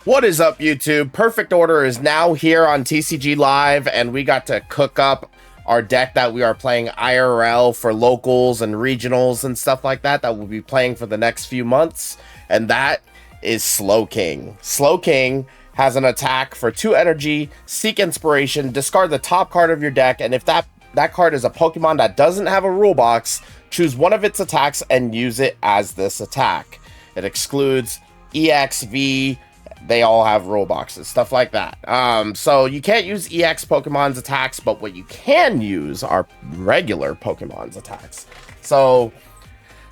What is up, YouTube? Perfect Order is now here on TCG Live, and we got to cook up our deck that we are playing IRL for locals and regionals and stuff like that we'll be playing for the next few months, and that is Slowking. Slowking has an attack for 2 energy, seek inspiration, discard the top card of your deck, and if that card is a Pokemon that doesn't have a rule box, choose one of its attacks and use it as this attack. It excludes EXV. They all have rule boxes, stuff like that. So you can't use EX Pokemon's attacks, but what you can use are regular Pokemon's attacks. So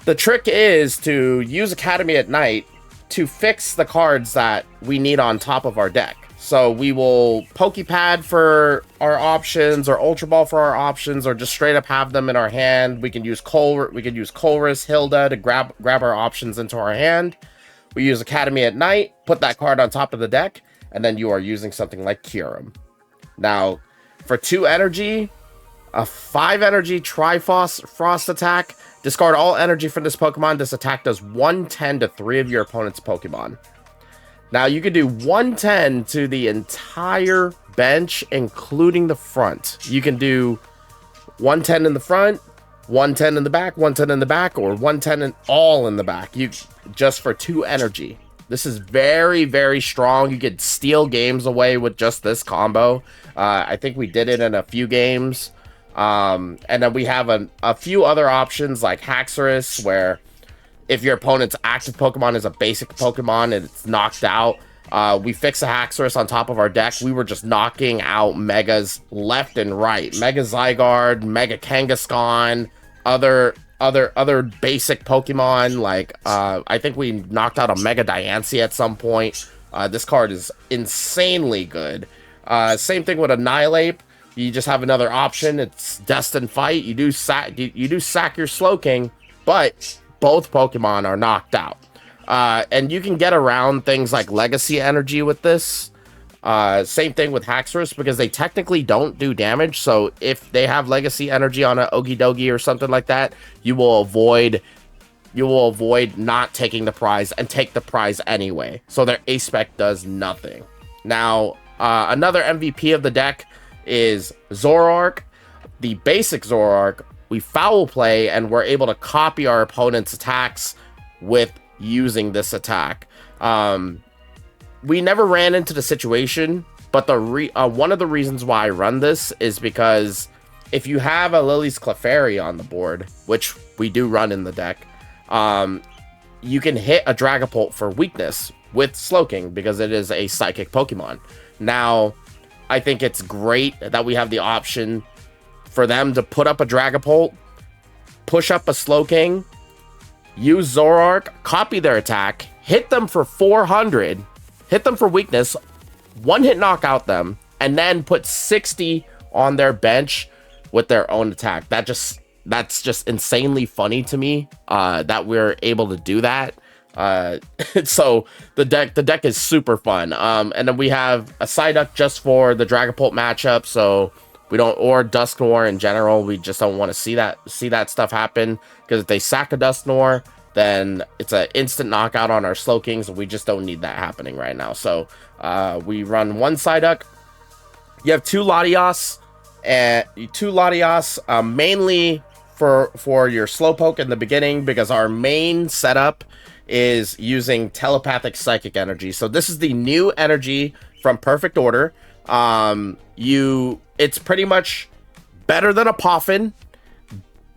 the trick is to use Academy at night to fix the cards that we need on top of our deck. So we will Pokepad for our options, or Ultra Ball for our options, or just straight up have them in our hand. We can use Colress, Hilda to grab our options into our hand. We use Academy at night, put that card on top of the deck, and then you are using something like Kyurem. Now, for 2 energy, a 5 energy Frost attack, discard all energy from this Pokemon. This attack does 110 to 3 of your opponent's Pokemon. Now, you could do 110 to the entire bench, including the front. You can do 110 in the front, 110 in the back, 110 in the back, or 110 all in the back. Just for 2 energy. This is very, very strong. You could steal games away with just this combo. I think we did it in a few games. And then we have a few other options like Haxorus, where if your opponent's active Pokemon is a basic Pokemon and it's knocked out, we fix a Haxorus on top of our deck. We were just knocking out Megas left and right. Mega Zygarde, Mega Kangaskhan, other basic Pokemon, like I think we knocked out a Mega Diancie at some point. This card is insanely good. Same thing with Annihilate. You just have another option. It's Destined Fight. You do sack your Slowking, but both Pokemon are knocked out. And you can get around things like Legacy Energy with this. Same thing with Haxorus, because they technically don't do damage. So if they have Legacy Energy on an Okey Dogie or something like that, you will avoid not taking the prize and take the prize anyway. So their A-Spec does nothing. Now, another MVP of the deck is Zoroark. The basic Zoroark, we foul play and we're able to copy our opponent's attacks with using this attack. We never ran into the situation, but one of the reasons why I run this is because if you have a Lily's Clefairy on the board, which we do run in the deck, you can hit a Dragapult for weakness with Slowking because it is a psychic Pokemon. Now, I think it's great that we have the option for them to put up a Dragapult, push up a Slowking, use Zoroark, copy their attack, hit them for 400, hit them for weakness, 1-hit knockout them, and then put 60 on their bench with their own attack. That's just insanely funny to me that we're able to do that. So the deck is super fun. And then we have a Psyduck just for the Dragapult matchup, so we don't, or Dusknoir in general. We just don't want to see that stuff happen, because if they sack a Dusknoir, then it's an instant knockout on our Slowkings, and we just don't need that happening right now. So we run 1 Psyduck. You have 2 Latias, mainly for your Slowpoke in the beginning, because our main setup is using Telepathic Psychic Energy. So this is the new energy from Perfect Order. It's pretty much better than a Poffin,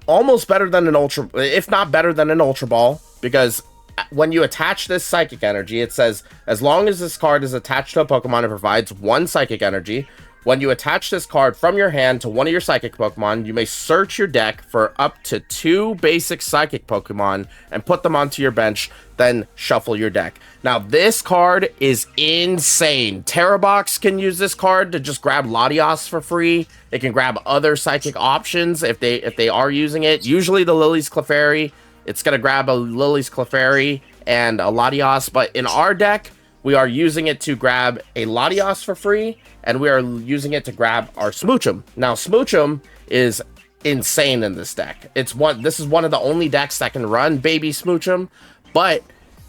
almost better than an Ultra, if not better than an Ultra Ball, because when you attach this Psychic Energy, it says, as long as this card is attached to a Pokemon, it provides 1 Psychic Energy. When you attach this card from your hand to one of your Psychic Pokemon, you may search your deck for up to 2 basic Psychic Pokemon and put them onto your bench, then shuffle your deck. Now, this card is insane. Terabox can use this card to just grab Latias for free. It can grab other Psychic options if they are using it. Usually the Lily's Clefairy, it's going to grab a Lily's Clefairy and a Latias, but in our deck, we are using it to grab a Latias for free, and we are using it to grab our Smoochum. Now, Smoochum is insane in this deck. This is one of the only decks that can run Baby Smoochum, but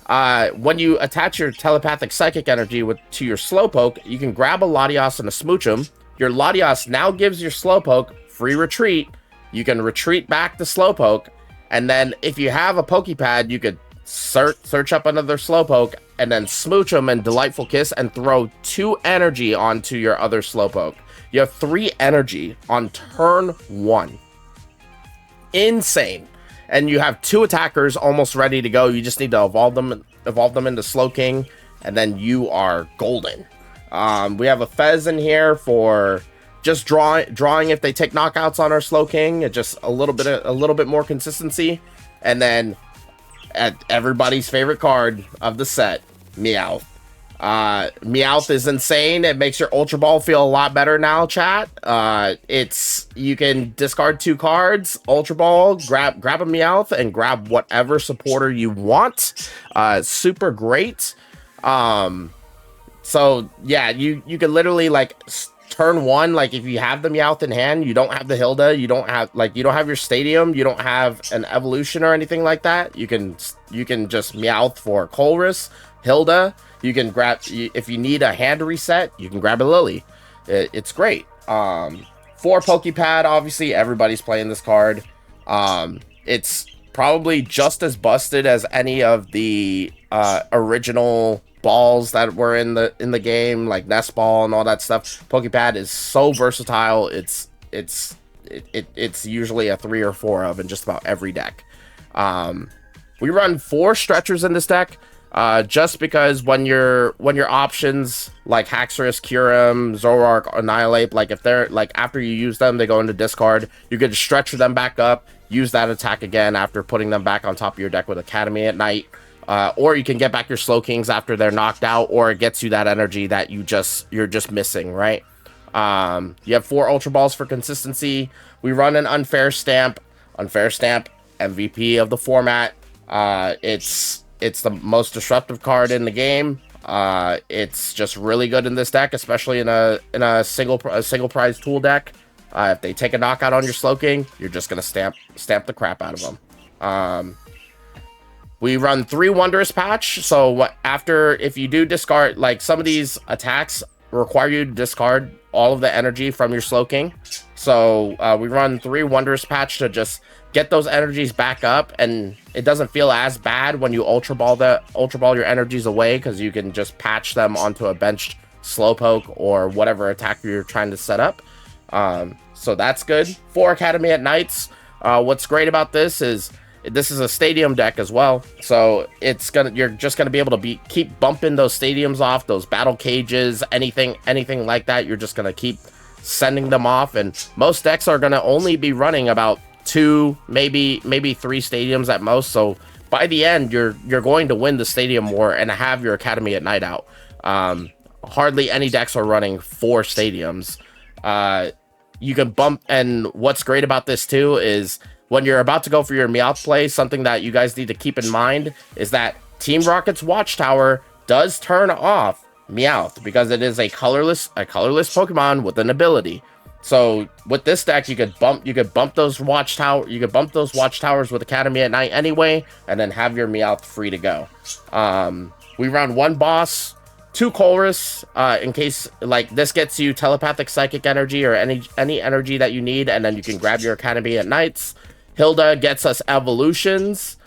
When you attach your telepathic psychic energy to your Slowpoke, you can grab a Latios and a Smoochum. Your Latios now gives your Slowpoke free retreat. You can retreat back to Slowpoke, and then if you have a Pokepad, you could search up another Slowpoke and then smooch them and Delightful Kiss and throw 2 energy onto your other Slowpoke. You have 3 energy on turn 1. Insane. And you have 2 attackers almost ready to go. You just need to evolve them into Slowking, and then you are golden. We have a Fez in here for just drawing if they take knockouts on our Slowking. Just a little bit more consistency. And then at everybody's favorite card of the set, Meowth. Meowth is insane. It makes your Ultra Ball feel a lot better now, chat. You can discard 2 cards, Ultra Ball, grab a Meowth, and grab whatever supporter you want. Super great. So yeah, you can literally like turn 1, like if you have the Meowth in hand, you don't have the Hilda, you don't have your Stadium, you don't have an evolution or anything like that. You can just Meowth for Colress, Hilda. You can grab, if you need a hand reset, you can grab a Lily. It's great. 4 Pokepad, obviously everybody's playing this card. It's probably just as busted as any of the original balls that were in the game, like Nest Ball and all that stuff. Pokepad is so versatile. It's usually a 3 or 4 of in just about every deck. We run 4 stretchers in this deck. Just because when your options like Haxorus, Kyurem, Zoroark, Annihilate, like if they're like after you use them, they go into discard, you could stretch them back up, use that attack again after putting them back on top of your deck with Academy at night. Or you can get back your Slowkings after they're knocked out, or it gets you that energy that you're just missing, right? You have 4 Ultra Balls for consistency. We run an Unfair Stamp, MVP of the format. It's the most disruptive card in the game. It's just really good in this deck, especially in a single prize tool deck. If they take a knockout on your Slowking, you're just gonna stamp the crap out of them. We run 3 Wondrous Patch. So if you do discard, like some of these attacks require you to discard all of the energy from your Slowking. So we run 3 Wondrous Patch to just get those energies back up, and it doesn't feel as bad when you Ultra Ball your energies away, because you can just patch them onto a benched Slowpoke or whatever attacker you're trying to set up. So that's good. 4 Academy at Nights. What's great about this is a Stadium deck as well, so you're just gonna be able to keep bumping those Stadiums off, those Battle Cages, anything like that. You're just gonna keep sending them off, and most decks are gonna only be running about 2, maybe 3 Stadiums at most. So by the end, you're going to win the Stadium war and have your Academy at Night out. Hardly any decks are running 4 Stadiums. You can bump, and what's great about this too is when you're about to go for your Meowth play, something that you guys need to keep in mind is that Team Rocket's Watchtower does turn off Meowth because it is a colorless Pokemon with an ability. So with this deck, you could bump those watchtowers with Academy at Night anyway, and then have your Meowth free to go. We run 1 Boss, 2 Colress, in case like this gets you telepathic psychic energy or any energy that you need, and then you can grab your Academy at Nights. Hilda gets us evolutions.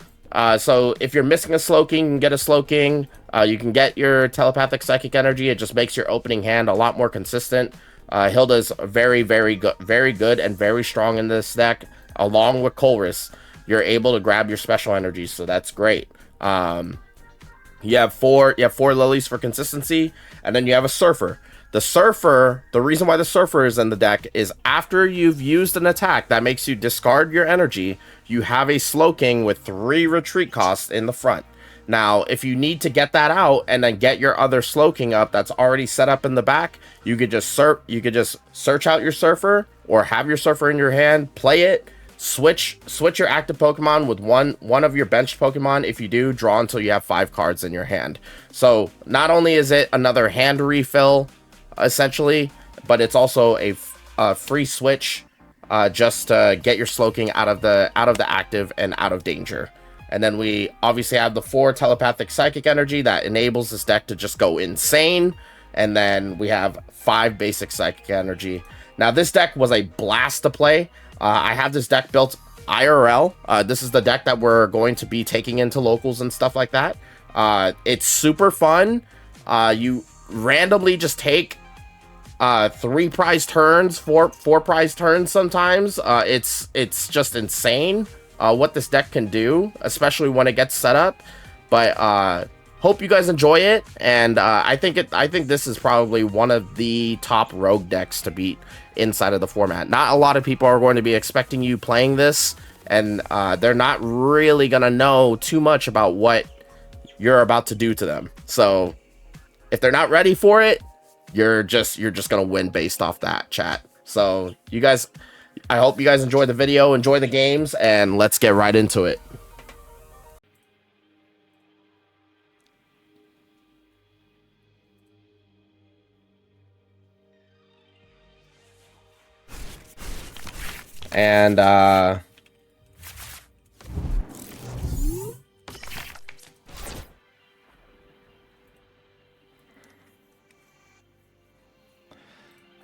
So if you're missing a Slowking, you can get a Slowking. You can get your telepathic psychic energy. It just makes your opening hand a lot more consistent. Hilda's very good and very strong in this deck. Along with Colress, you're able to grab your special energies, so that's great. You have 4 Lilies for consistency, and then you have a Surfer. The reason why the Surfer is in the deck is after you've used an attack that makes you discard your energy, you have a Slowking with 3 retreat costs in the front. Now, if you need to get that out and then get your other Slowking up that's already set up in the back, you could just search out your Surfer, or have your Surfer in your hand, play it, switch your active Pokemon with one of your benched Pokemon. If you do, draw until you have 5 cards in your hand. So not only is it another hand refill, essentially, but it's also a free switch just to get your Slowking out of the active and out of danger. And then we obviously have the 4 telepathic psychic energy that enables this deck to just go insane. And then we have 5 basic psychic energy. Now, this deck was a blast to play. I have this deck built IRL. This is the deck that we're going to be taking into locals and stuff like that. It's super fun. You randomly just take 3 prize turns, 4 prize turns sometimes. It's just insane what this deck can do, especially when it gets set up. But hope you guys enjoy it, and I think this is probably one of the top rogue decks to beat inside of the format. Not a lot of people are going to be expecting you playing this, and they're not really gonna know too much about what you're about to do to them. So if they're not ready for it, you're just gonna win based off that, chat. So you guys, I hope you guys enjoy the video, enjoy the games, and let's get right into it. And all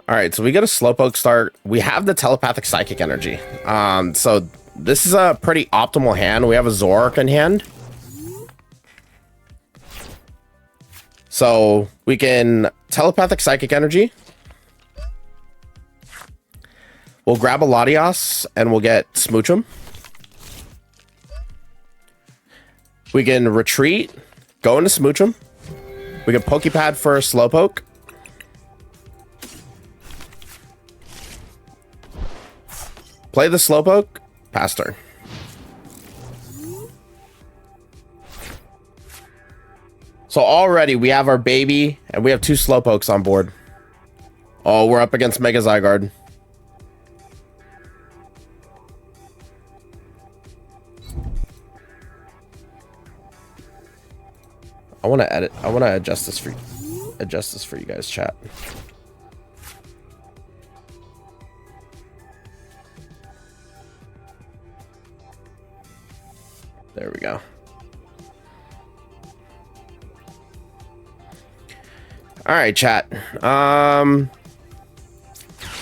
right, so we get a Slowpoke start. We have the telepathic psychic energy. So this is a pretty optimal hand. We have a Zoroark in hand. So we can telepathic psychic energy. We'll grab a Latias and we'll get Smoochum. We can retreat, go into Smoochum. We can Pokepad for a Slowpoke. Play the Slowpoke, pass turn. So already we have our baby and we have 2 Slowpokes on board. Oh, we're up against Mega Zygarde. I want to adjust this for you guys, chat. There we go. All right, chat.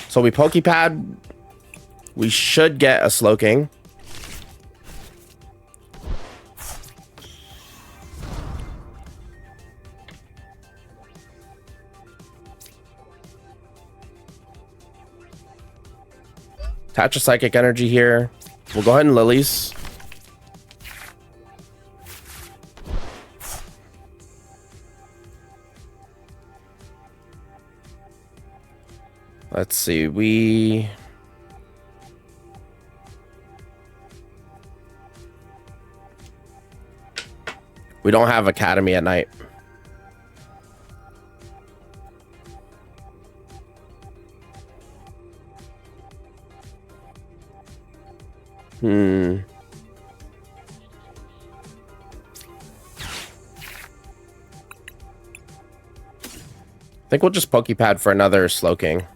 So we Pokepad. We should get a Slowking. Attach a psychic energy here. We'll go ahead and Lilies. Let's see, we don't have Academy at night. I think we'll just Pokepad for another Slowking.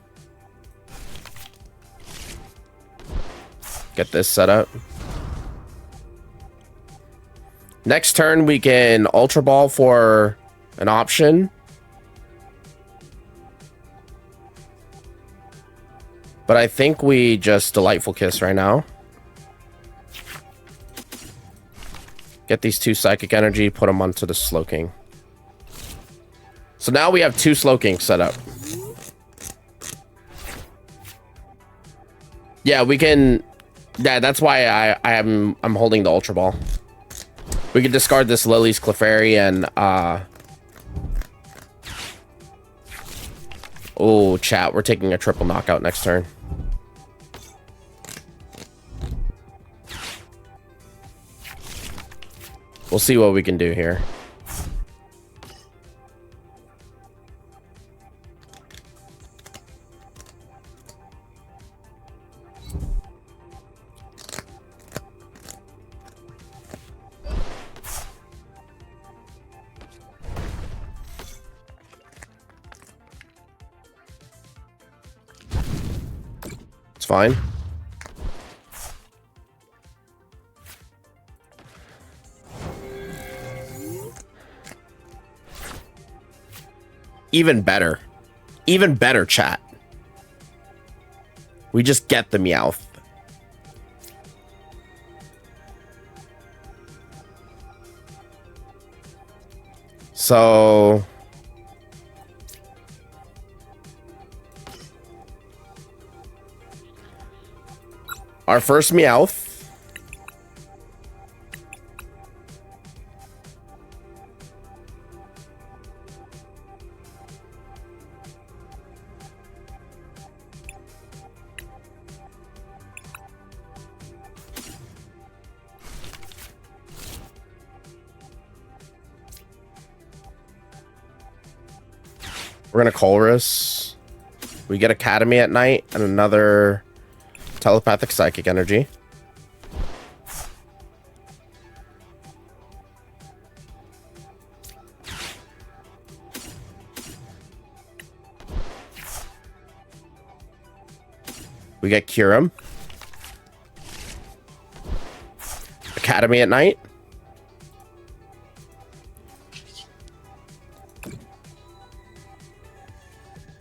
Get this set up. Next turn, we can Ultra Ball for an option. But I think we just Delightful Kiss right now. Get these 2 Psychic Energy, put them onto the Slowking. So now we have 2 Slowkings set up. Yeah, we can... Yeah, that's why I'm holding the Ultra Ball. We can discard this Lily's Clefairy and oh, chat, we're taking a triple knockout next turn. We'll see what we can do here. It's fine. Even better. Even better, chat. We just get the Meowth. So... our first Meowth. We're gonna Colress. We get Academy at night and another telepathic psychic energy. We get Kyurem. Academy at night.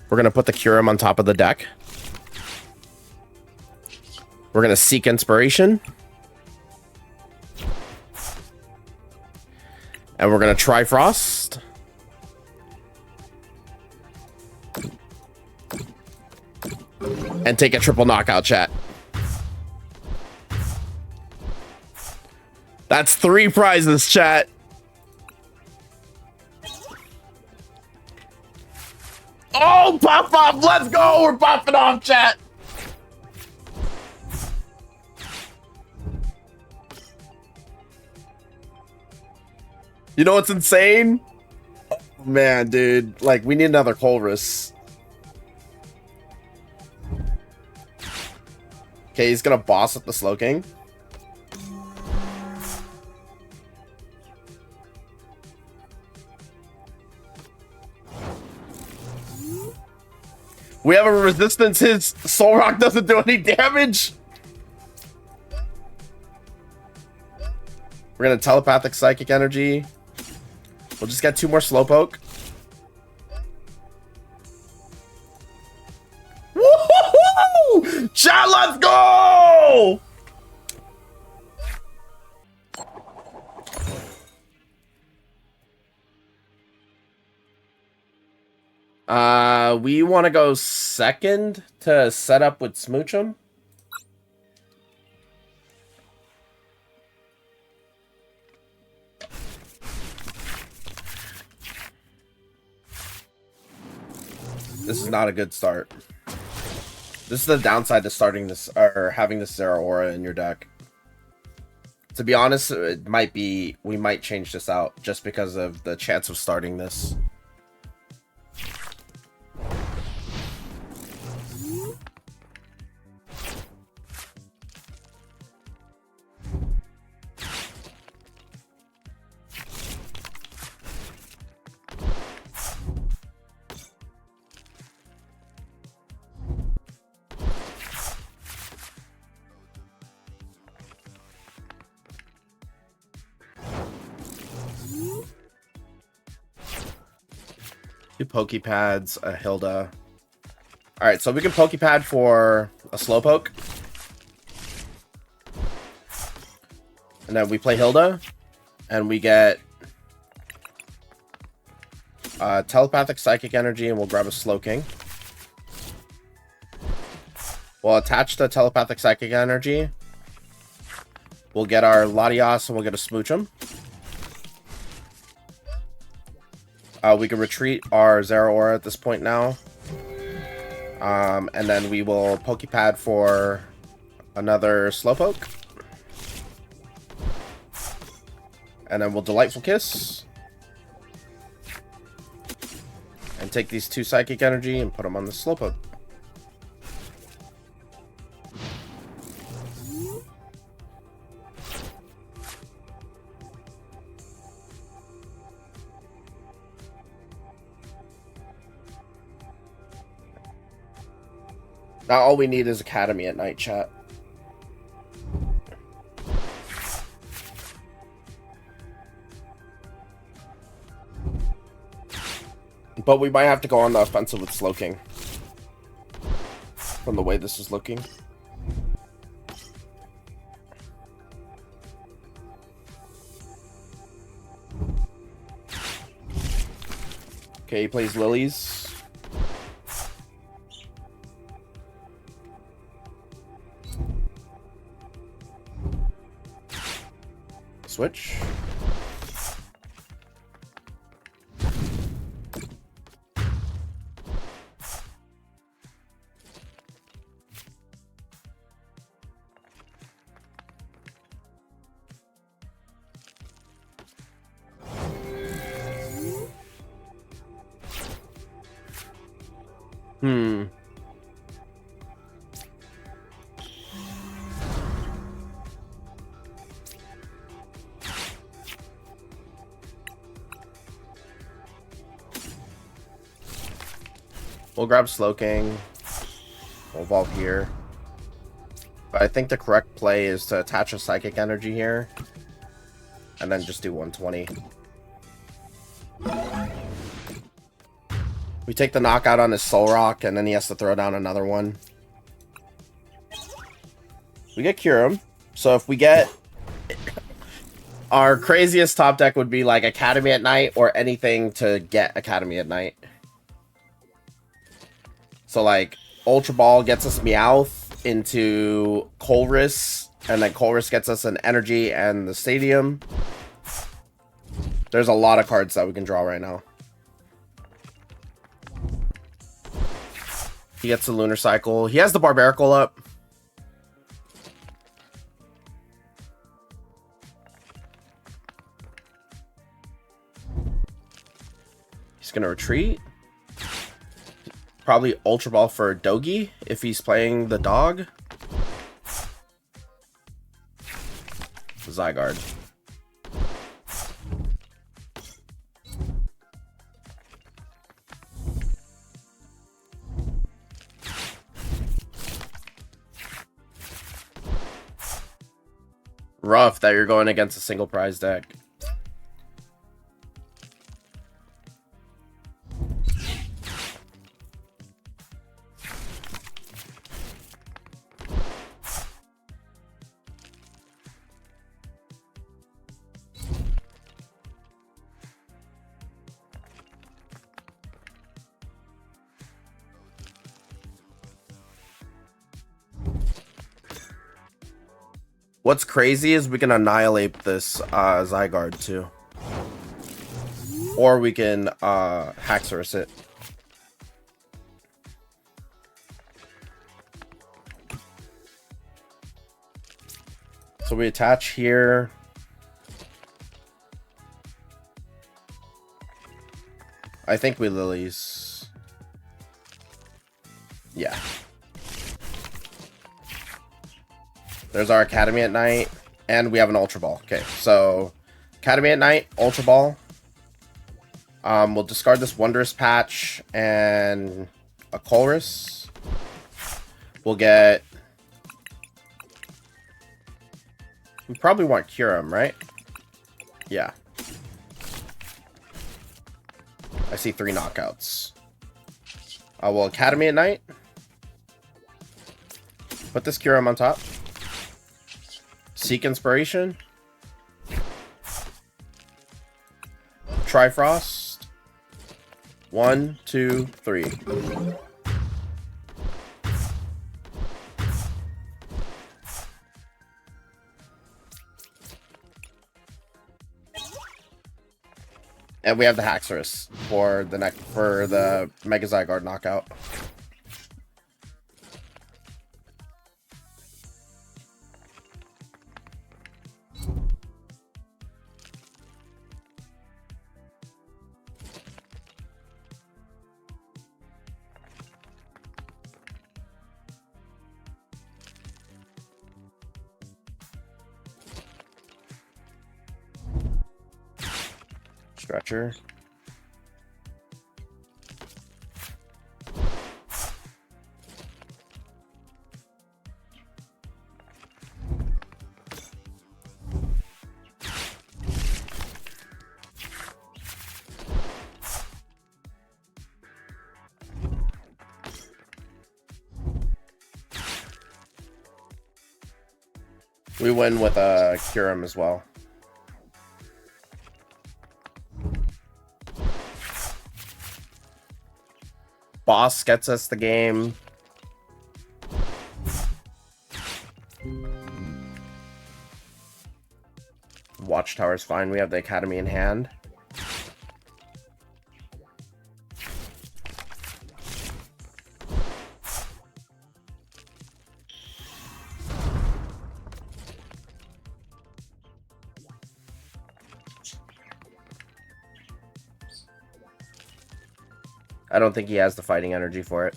We're going to put the Kyurem on top of the deck. We're going to seek inspiration. And we're going to try Frost. And take a triple knockout, chat. That's 3 prizes, chat. Oh, pop off. Let's go. We're popping off, chat. You know what's insane? Oh, man, dude. Like, we need another Colress. Okay, he's gonna boss up the Slowking. We have a resistance. His Soul Rock doesn't do any damage. We're gonna telepathic psychic energy. We'll just get 2 more Slowpoke. Woohoo! Chat, let's go! We want to go second to set up with Smoochum. This is not a good start. This is the downside to starting this or having this Zeraora in your deck. To be honest, it might be, we might change this out just because of the chance of starting this. Two Pokepads, a Hilda. Alright, so we can Pokepad for a Slowpoke. And then we play Hilda. And we get telepathic psychic energy, and we'll grab a Slowking. We'll attach the telepathic psychic energy. We'll get our Latios, and we'll get a Smoochum. We can retreat our Zeraora at this point now. And then we will Pokepad for another Slowpoke. And then we'll Delightful Kiss. And take these 2 Psychic Energy and put them on the Slowpoke. Now all we need is Academy at night, chat. But we might have to go on the offensive with Slowking. From the way this is looking. Okay, he plays Lilies. Switch. We'll grab Slowking. We'll evolve here. But I think the correct play is to attach a Psychic Energy here. And then just do 120. We take the knockout on his Soul Rock, and then he has to throw down another one. We get Kyurem. So if we get... Our craziest top deck would be like Academy at Night or anything to get Academy at Night. So like Ultra Ball gets us Meowth into Colress, and then Colress gets us an Energy and the Stadium. There's a lot of cards that we can draw right now. He gets the Lunar Cycle. He has the Barbaracle up. He's gonna retreat. Probably Ultra Ball for Dogie if he's playing the dog. Zygarde. Rough that you're going against a single prize deck. What's crazy is we can annihilate this Zygarde too. Or we can Haxorus it. So we attach here. I think we Lilies. Yeah. There's our Academy at Night, and we have an Ultra Ball. Okay, so Academy at Night, Ultra Ball. We'll discard this Wondrous Patch and a Colress. We'll get... We probably want Kyurem, right? Yeah. I see 3 knockouts. Well, Academy at Night. Put this Kyurem on top. Seek Inspiration. Trifrost. 1, 2, 3. And we have the Haxorus for the Mega Zygarde knockout. Stretcher. We win with a Kyurem as well. Boss gets us the game. Watchtower's fine. We have the Academy in hand. I don't think he has the fighting energy for it.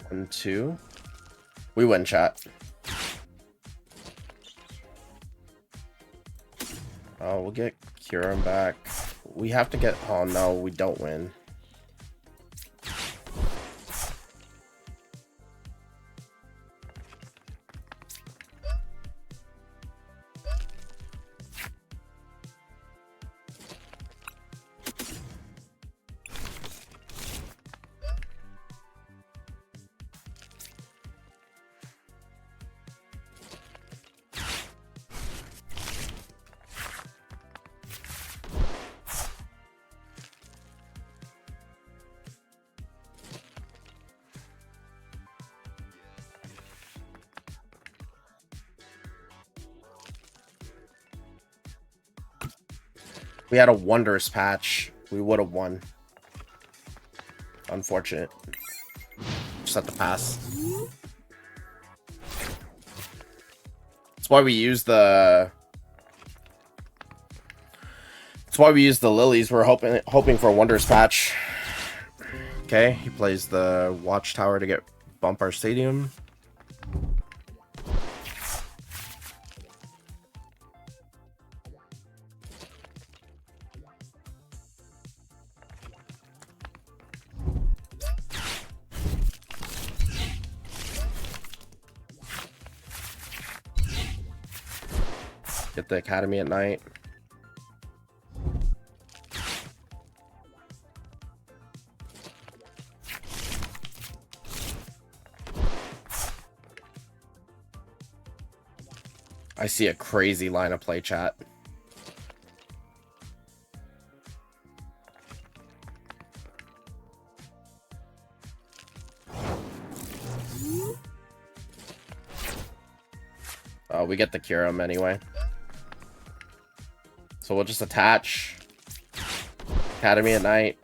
One, two. We win, chat. Oh, we'll get Kyurem back. We have to get... Oh, no, we don't win. We had a Wondrous patch. We would have won. Unfortunate. Just have to pass. That's why we use the... That's why we use the lilies. We're hoping for a Wondrous patch. Okay, he plays the Watchtower to bump our stadium. Get the Academy at night. I see a crazy line of play, chat. Oh, we get the Kyurem anyway. So we'll just attach Academy at night.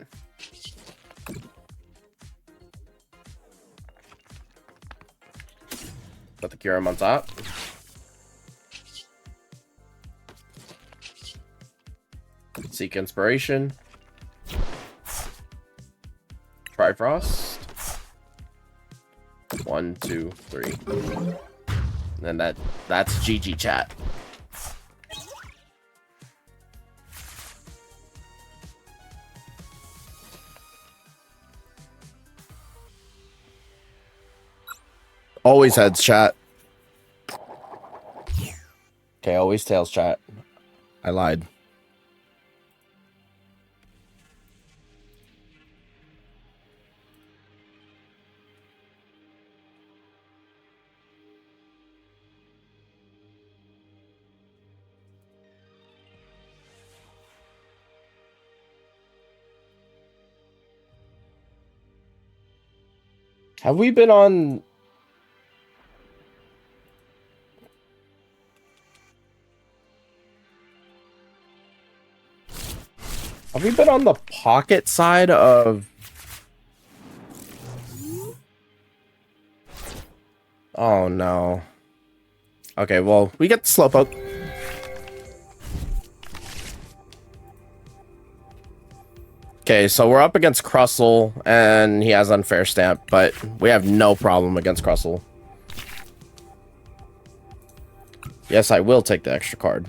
Put the Kyurem on top. Seek Inspiration. Trifrost. 1, 2, 3. And then that's GG, chat. Always heads, chat. Okay, always tails, chat. I lied. Have we been on... Have we been on the pocket side of... Oh, no. Okay, well, we get the Slowpoke. Okay, so we're up against Crussell, and he has Unfair Stamp, but we have no problem against Crussell. Yes, I will take the extra card.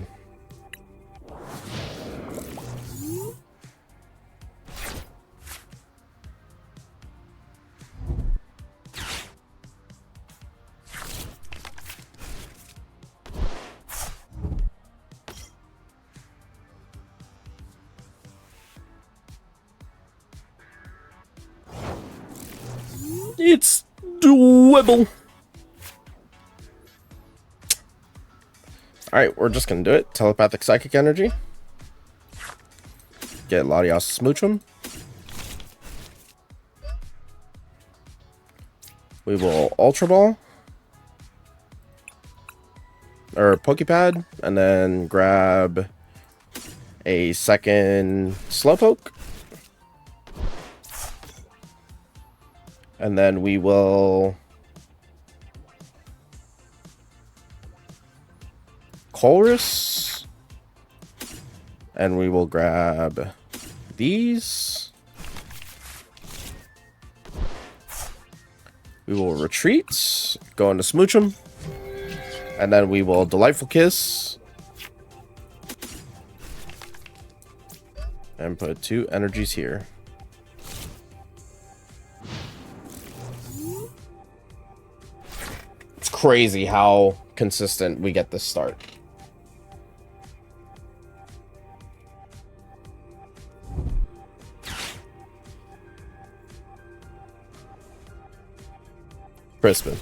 It's doable. Alright, we're just gonna do it. Telepathic Psychic Energy. Get Latios Smooch him. We will Ultra Ball. Or Pokepad. And then grab a second Slowpoke. And then we will Colress. And we will grab these. We will retreat, go into Smoochum, and then we will Delightful Kiss. And put 2 energies here. It's crazy how consistent we get this start. Crispin.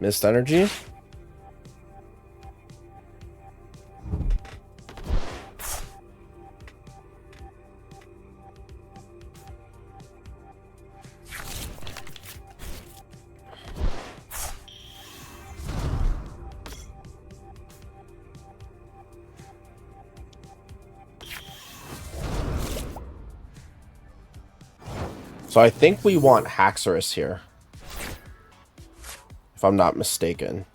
Mist Energy. So I think we want Haxorus here, if I'm not mistaken.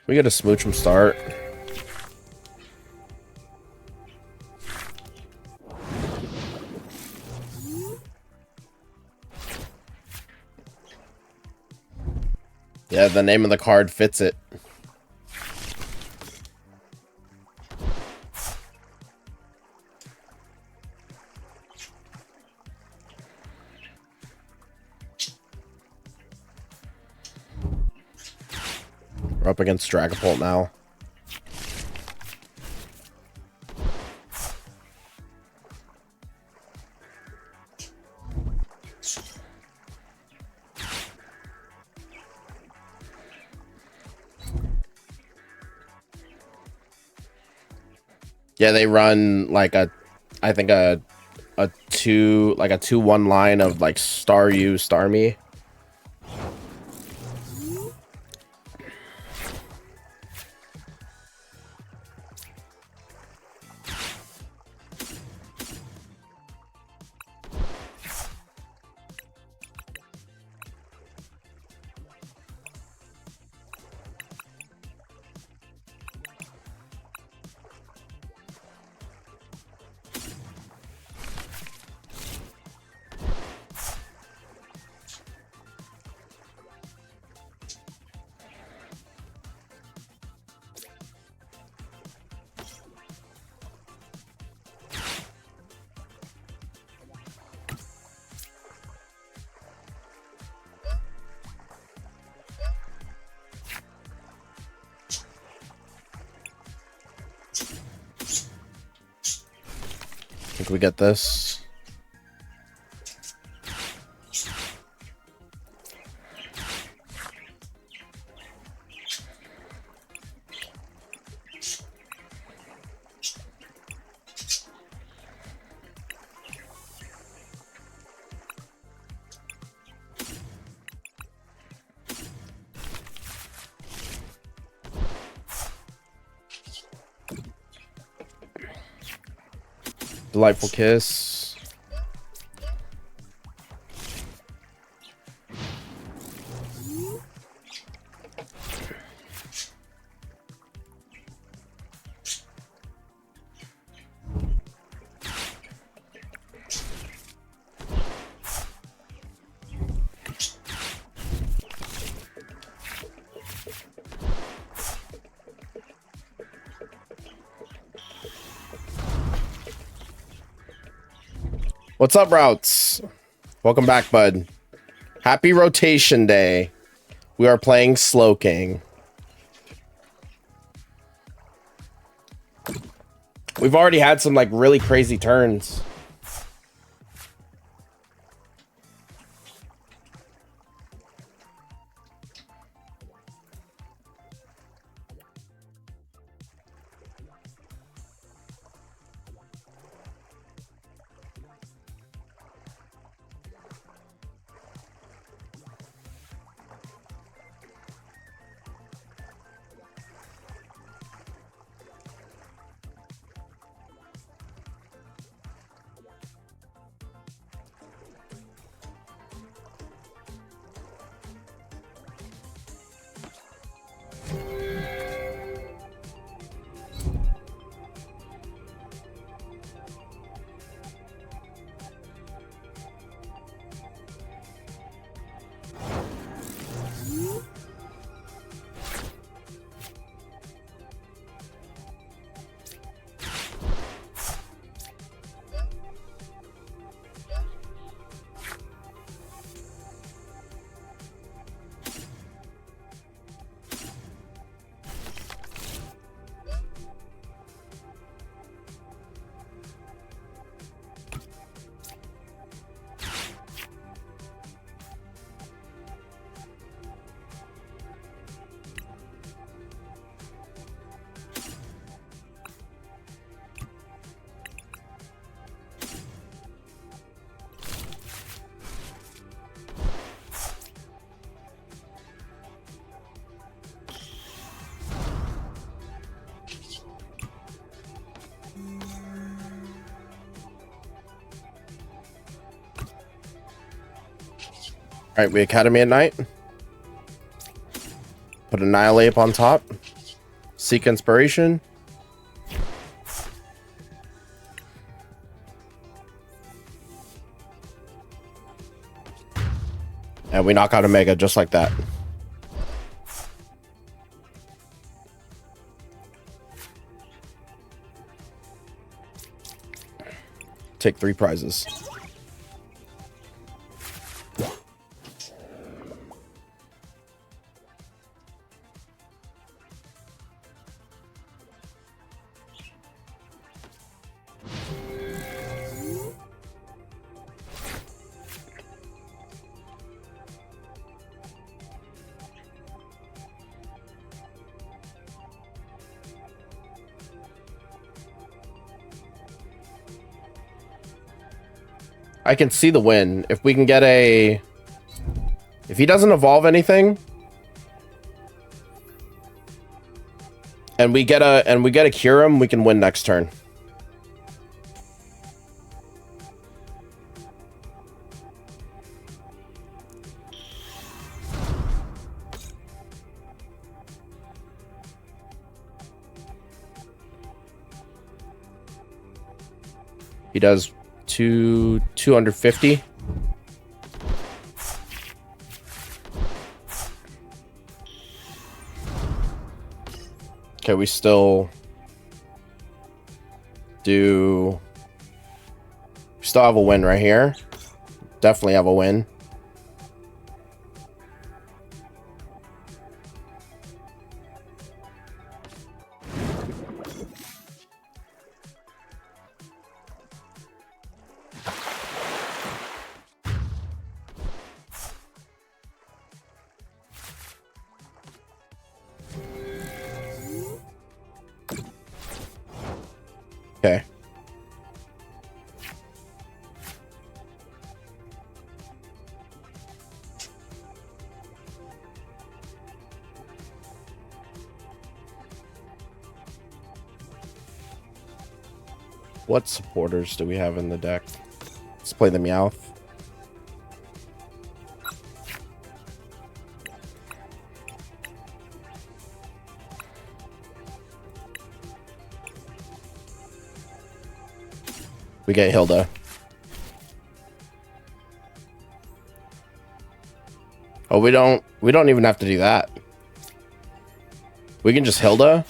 We get a Smoochum start. Yeah, the name of the card fits it. We're up against Dragapult now. Yeah, they run like I think a 2-1 line of like Star You, Star Me. I think we get this. Delightful Kiss. What's up, Routes? Welcome back, bud. Happy rotation day. We are playing Slowking. We've already had some like really crazy turns. All right, we Academy at Night. Put Annihilate up on top. Seek Inspiration. And we knock out a Mega just like that. Take 3 prizes. I can see the win. If we can get a... If he doesn't evolve anything... And we get a cure him, we can win next turn. He does 250. Okay, we still do... We still have a win right here. Definitely have a win. Okay. What supporters do we have in the deck? Let's play the Meowth. We get Hilda. Oh, we don't even have to do that. We can just Hilda.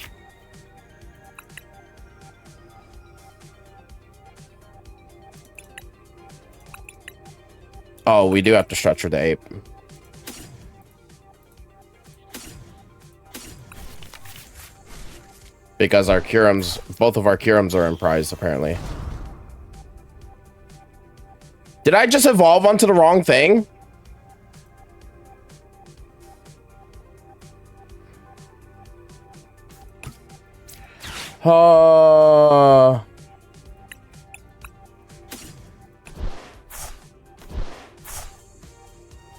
Oh, we do have to Stretcher the Ape. Because our Curums, both of our Curums are in prize, apparently. Did I just evolve onto the wrong thing?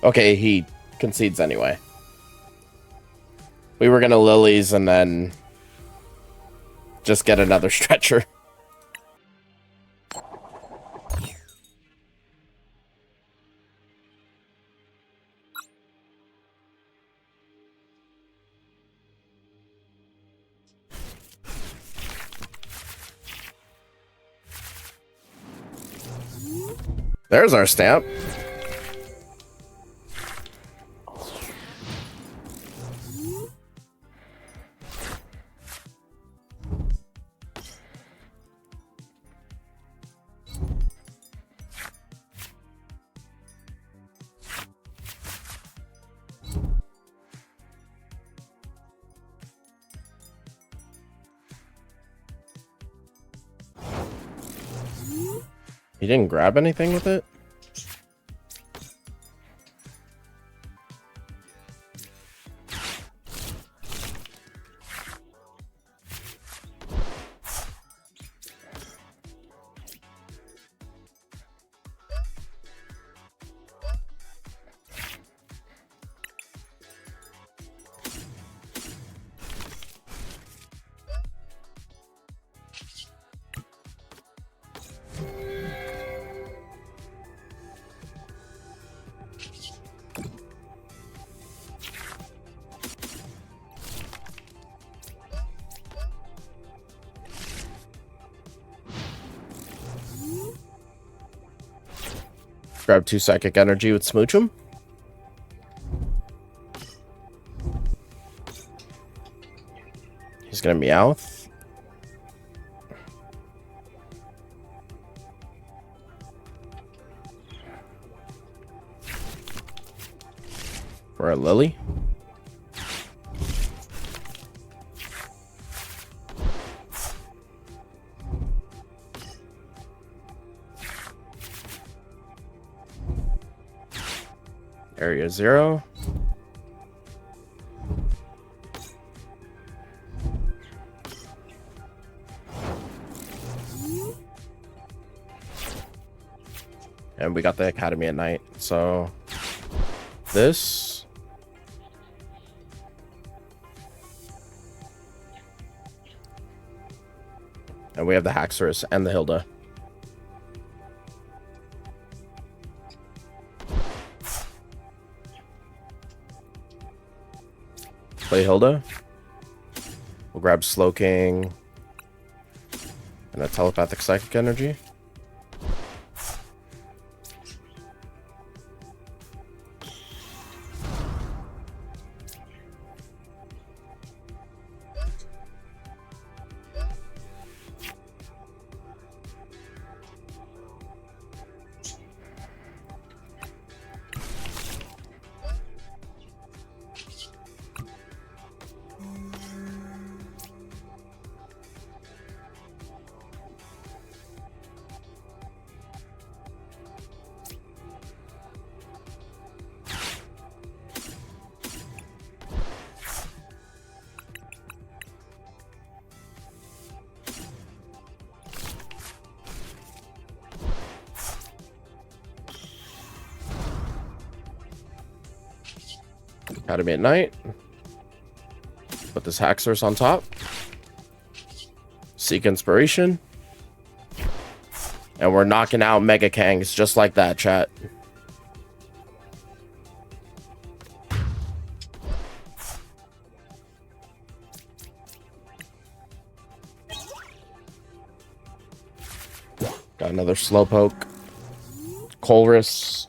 Okay, he concedes anyway. We were gonna Lilies and then just get another Stretcher. There's our stamp. He didn't grab anything with it? Grab 2 Psychic Energy with Smoochum. He's gonna Meowth. For a Lily. Area 0. And we got the Academy at night. So this. And we have the Haxorus and the Hilda. Play Hilda. We'll grab Slowking and a Telepathic Psychic Energy. Academy at night. Put this Haxorus on top. Seek Inspiration. And we're knocking out Mega Kangs just like that, chat. Got another Slowpoke. Colress.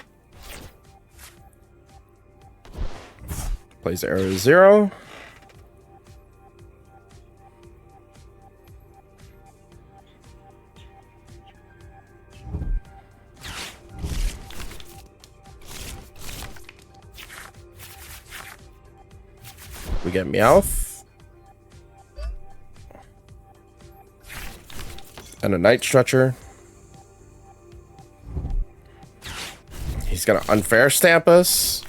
Plays Area 0. We get Meowth. And a Night Stretcher. He's gonna unfair stamp us.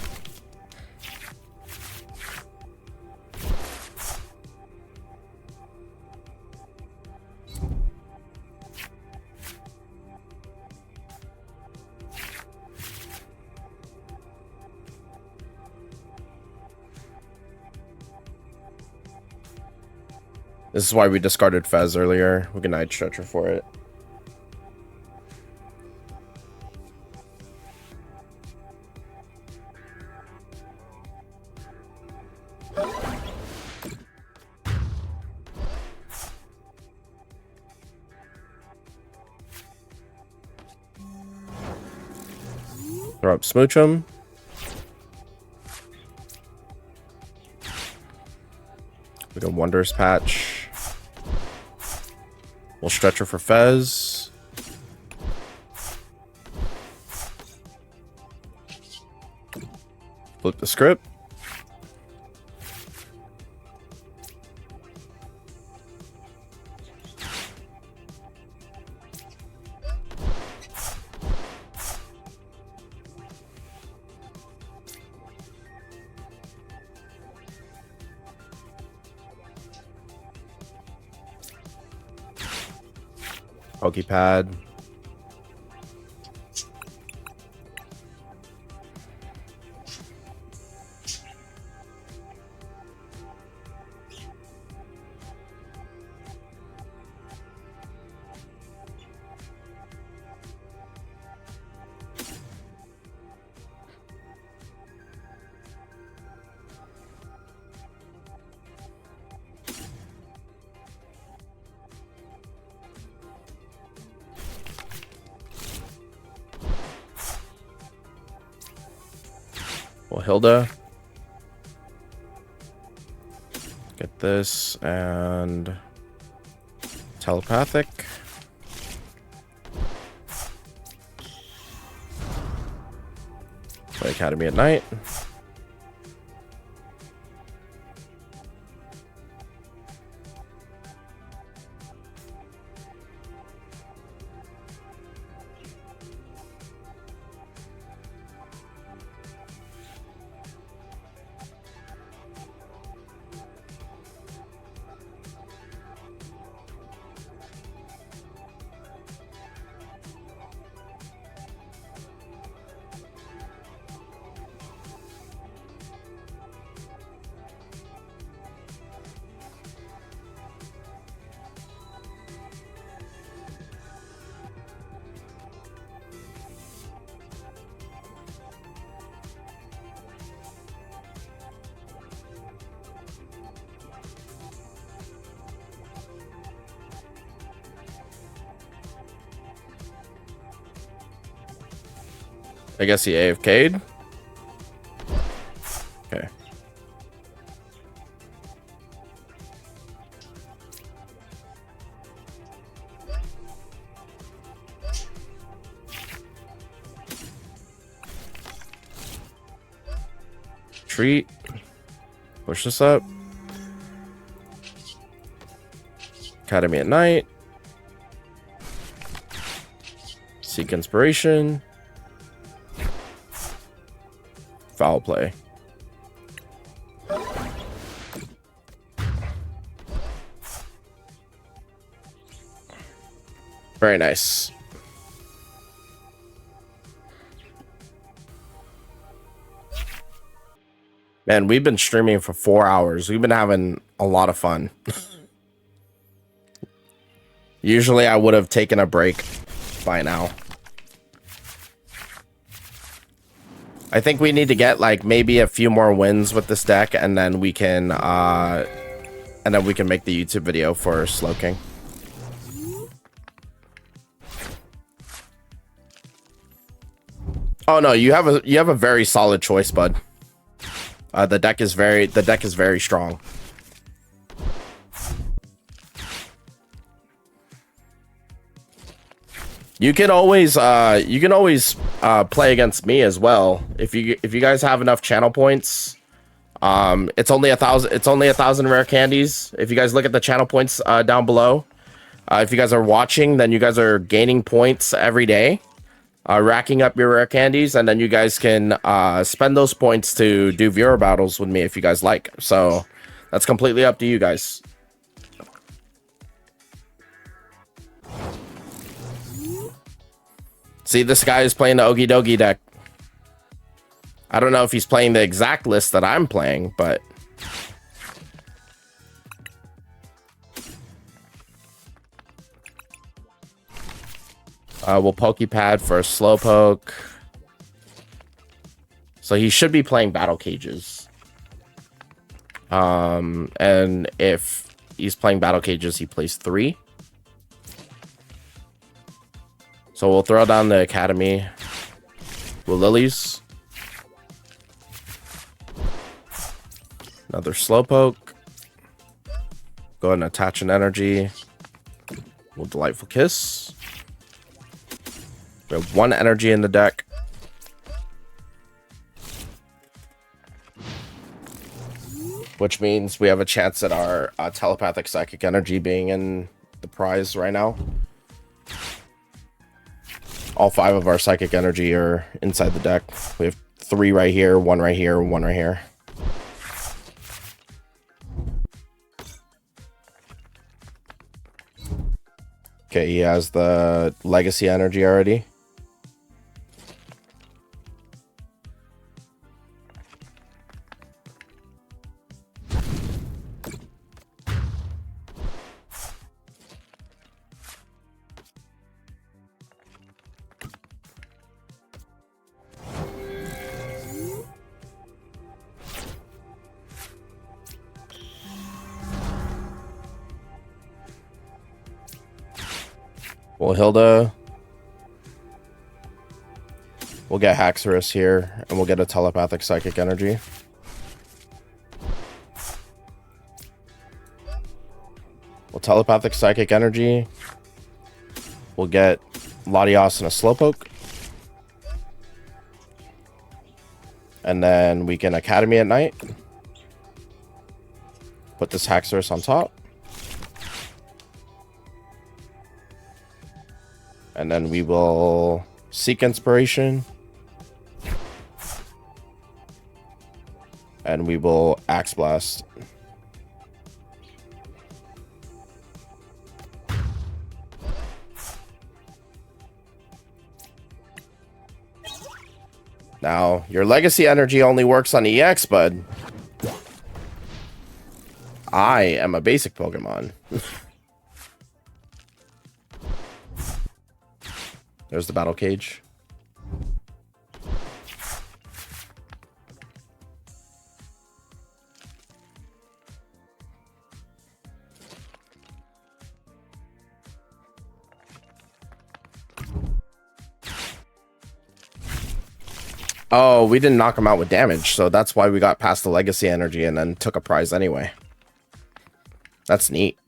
This is why we discarded Fez earlier. We can Night Stretcher for it. Throw up Smoochum. We got Wondrous Patch. We'll Stretcher for Fez. Flip the script. Okey pad. Well, Hilda. Get this and telepathic. Play Academy at night. I guess he AFK'd. Okay. Treat. Push this up. Academy at night. Seek inspiration. Foul play. Very nice. Man, we've been streaming for 4 hours. We've been having a lot of fun. Usually I would have taken a break by now. I think we need to get like maybe a few more wins with this deck, and then we can make the YouTube video for Slowking. Oh no, you have a very solid choice, bud. The deck is very strong. You can always play against me as well if you guys have enough channel points. It's only 1,000 rare candies. If you guys look at the channel points down below, if you guys are watching, then you guys are gaining points every day, racking up your rare candies, and then you guys can spend those points to do viewer battles with me if you guys like. So that's completely up to you guys. See, this guy is playing the Okey Dogie deck. I don't know if he's playing the exact list that I'm playing, but... we'll Pokepad for a Slowpoke. So he should be playing Battle Cages. And if he's playing Battle Cages, he plays 3. So we'll throw down the Academy with Lilies. Another Slowpoke. Go ahead and attach an energy. We'll Delightful Kiss. We have 1 energy in the deck. Which means we have a chance at our telepathic psychic energy being in the prize right now. All 5 of our psychic energy are inside the deck. We have 3 right here, 1 right here, 1 right here. Okay, he has the legacy energy already. Well, Hilda. We'll get Haxorus here, and we'll get a telepathic psychic energy. We'll telepathic psychic energy. We'll get Latios and a Slowpoke. And then we can Academy at night. Put this Haxorus on top. And then we will Seek Inspiration. And we will Axe Blast. Now, your legacy energy only works on EX, bud. I am a basic Pokemon. There's the battle cage. Oh, we didn't knock him out with damage, so that's why we got past the legacy energy and then took a prize anyway. That's neat.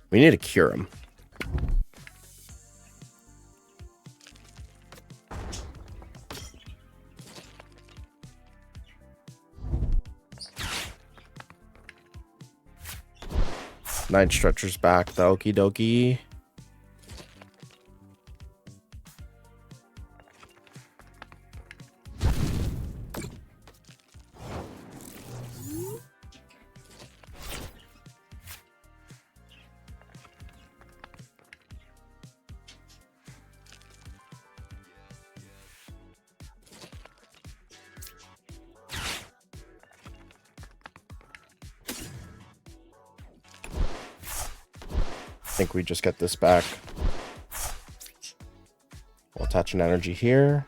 We need to cure him. Night Stretcher's back, the Okey Dokie. think we just get this back. We'll attach an energy here.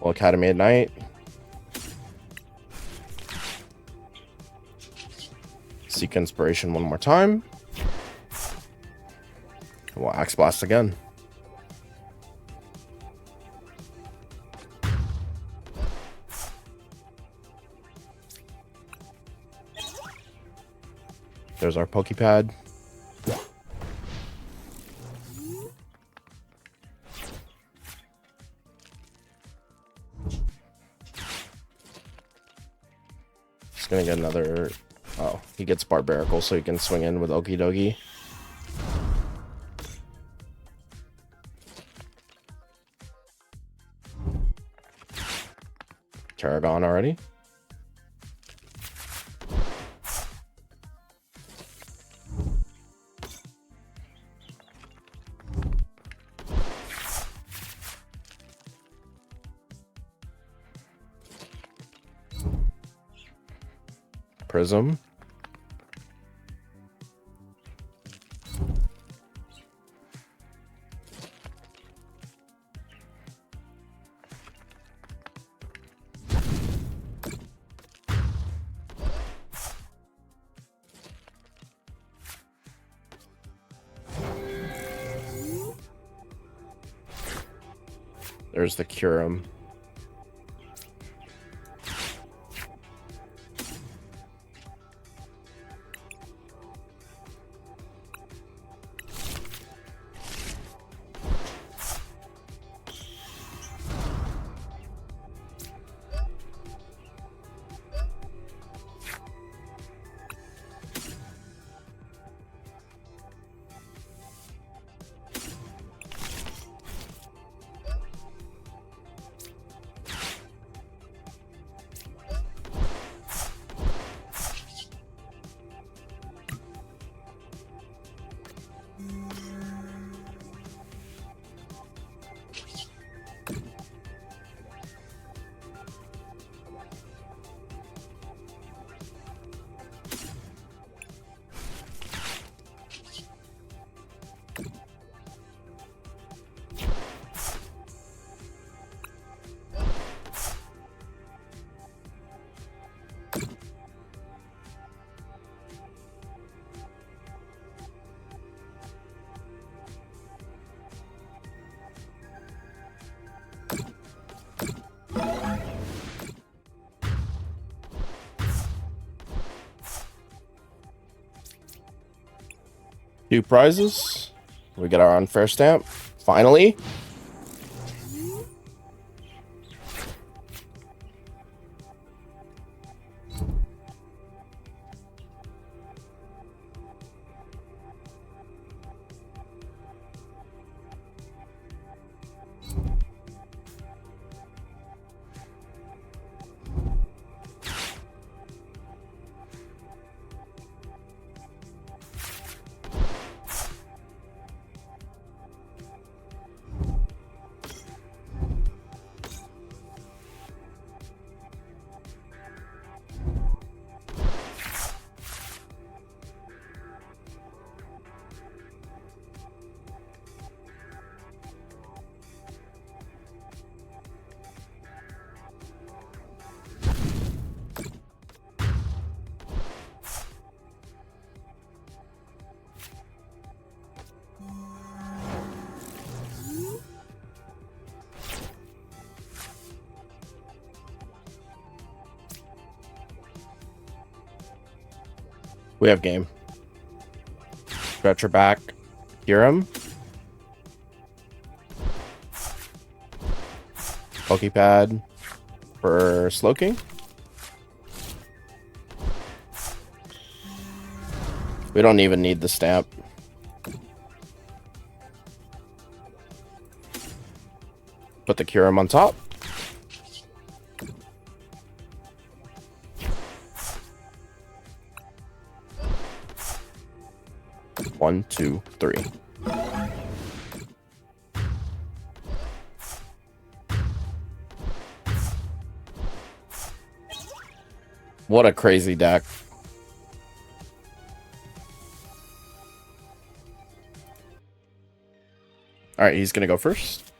Well, Academy at night. Seek inspiration one more time. We'll Axe Blast again. There's our Pokepad. Just gonna get another. Oh, he gets Barbarical, so he can swing in with Okey Dogie. Tarragon already. Prism. There's the Curum. Two prizes. We get our unfair stamp. Finally. We have game. Stretch her back. Curum. Pokepad for Slowking. We don't even need the stamp. Put the Curum on top. 1, 2, 3. What a crazy deck. All right, he's going to go first.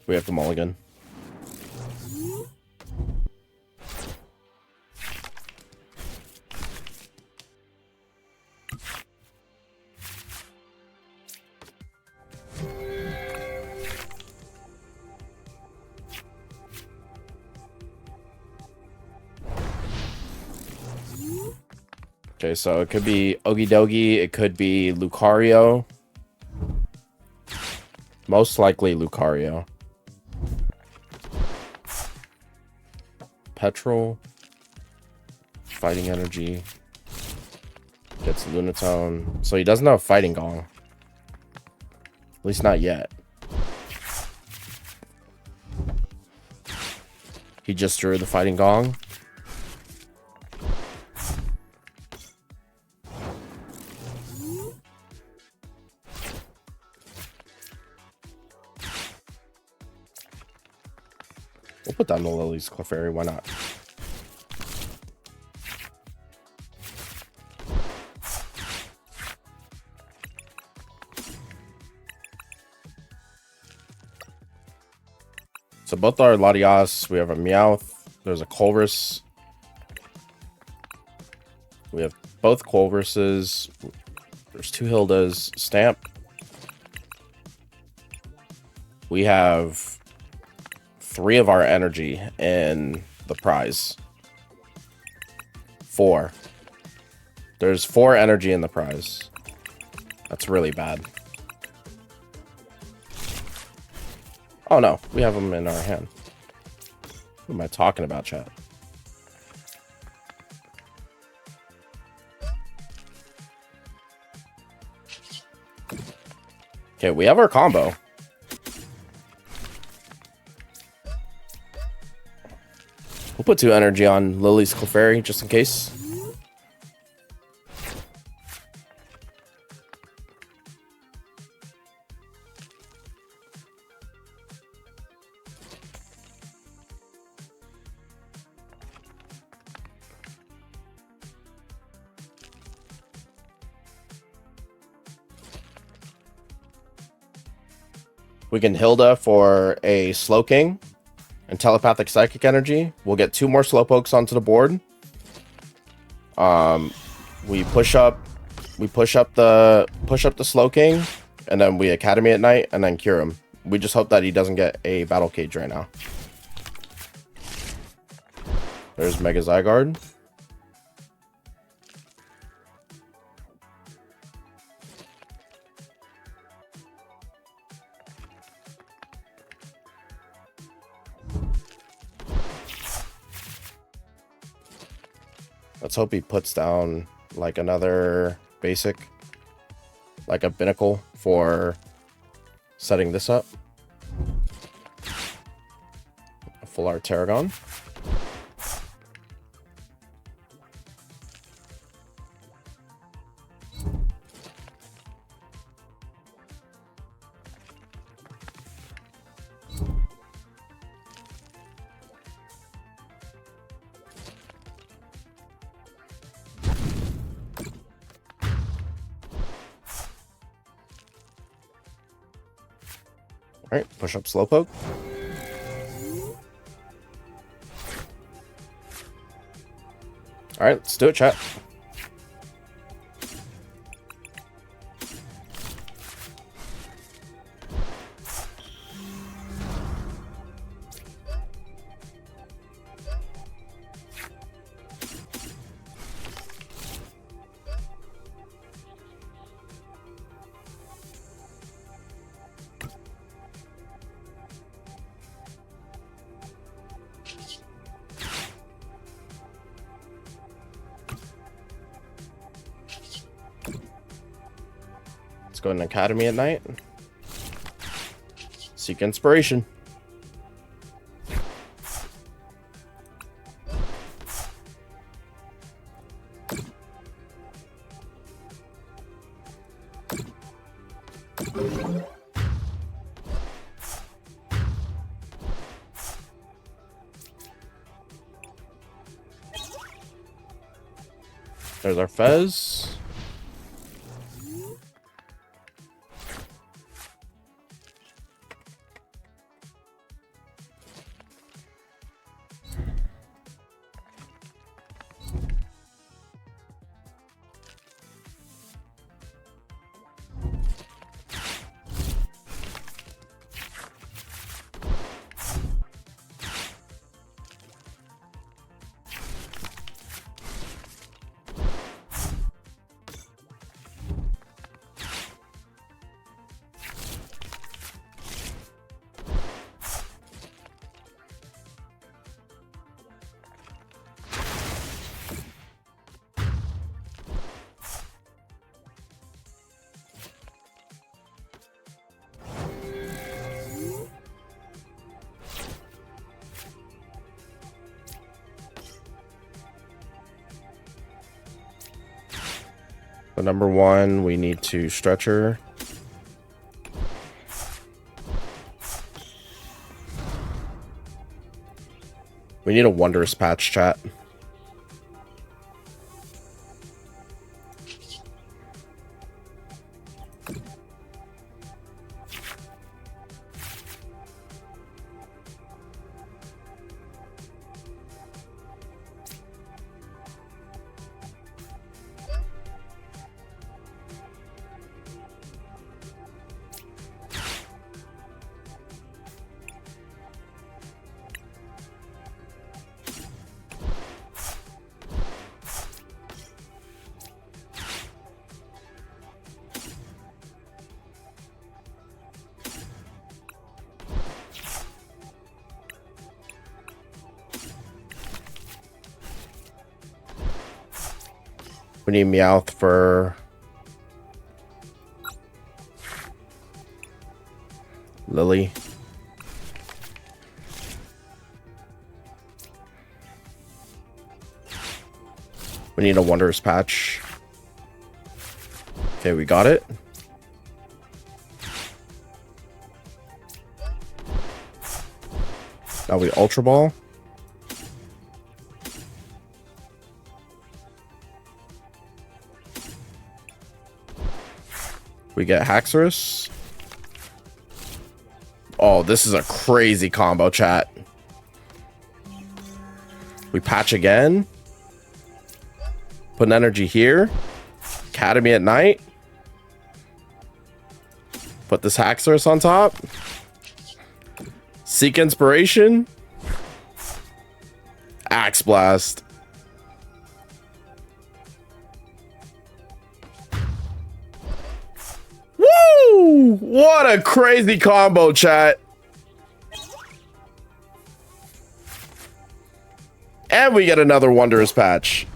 We have the mulligan. Okay, so it could be Okey Dogie, it could be Lucario. Most likely Lucario. Petrol. Fighting Energy. Gets Lunatone. So he doesn't have Fighting Gong. At least not yet. He just drew the Fighting Gong. We'll put down the Lily's Clefairy, why not? So both our Latias, we have a Meowth, there's a Colress. We have both Colresses. There's 2 Hildas, Stamp. We have 3 of our energy in the prize. 4. There's 4 energy in the prize. That's really bad. Oh no, we have them in our hand. What am I talking about, chat? Okay, we have our combo. We'll put 2 energy on Lily's Clefairy just in case. We can Hilda for a Slowking and Telepathic Psychic Energy. We'll get 2 more Slowpokes onto the board. We push up the Slowking, and then we Academy at night, and then cure him. We just hope that he doesn't get a Battle Cage right now. There's Mega Zygarde. Let's hope he puts down like another basic, like a Binnacle for setting this up. A full art Tarragon. Alright, push up Slowpoke. Alright, let's do it, chat. Let's go in Academy at night. Seek inspiration. There's our Fez. So number one, we need to stretcher. We need a wondrous patch, chat. We need Meowth for Lily. We need a wondrous patch. Okay, we got it. Now we Ultra Ball. We get Haxorus. Oh, this is a crazy combo, chat. We patch again. Put an energy here. Academy at night. Put this Haxorus on top. Seek Inspiration. Axe Blast. Woo! What a crazy combo, chat. And we get another wondrous patch.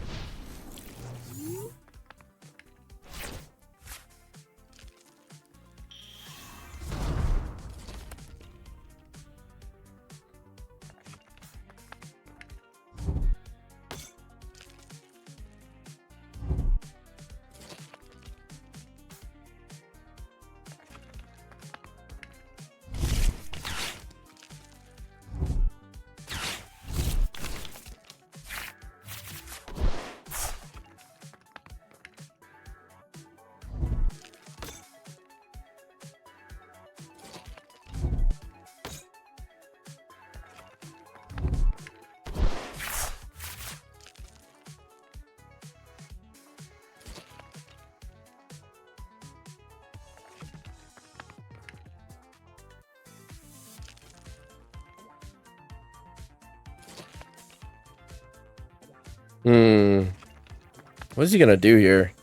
What is he gonna do here?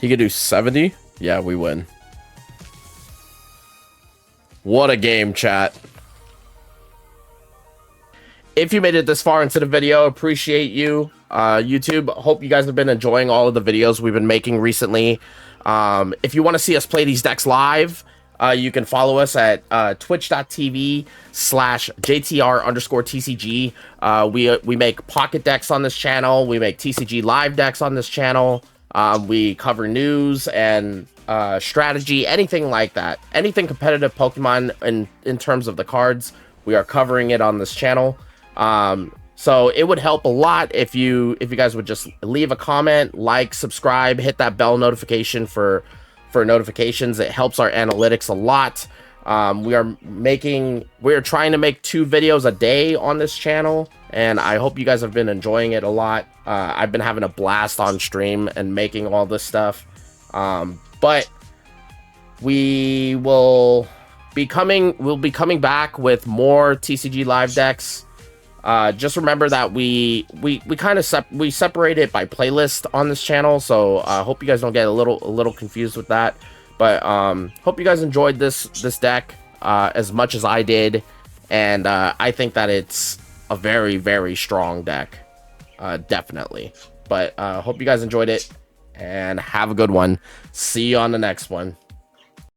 He could do 70. Yeah, we win. What a game, chat. If you made it this far into the video, appreciate you. YouTube, hope you guys have been enjoying all of the videos we've been making recently. If you want to see us play these decks live, You can follow us at twitch.tv/JTR_TCG. We make pocket decks on this channel. We make TCG live decks on this channel. We cover news and strategy, anything like that. Anything competitive Pokemon in terms of the cards, we are covering it on this channel. So it would help a lot if you guys would just leave a comment, like, subscribe, hit that bell notification for notifications. It helps our analytics a lot. We are trying to make 2 videos a day on this channel, and I hope you guys have been enjoying it a lot. I've been having a blast on stream and making all this stuff. But we'll be coming back with more TCG live decks. Just remember that we kind of separate it by playlist on this channel, so I hope you guys don't get a little confused with that. But hope you guys enjoyed this deck as much as I did, and I think that it's a very, very strong deck, definitely. But hope you guys enjoyed it, and have a good one. See you on the next one.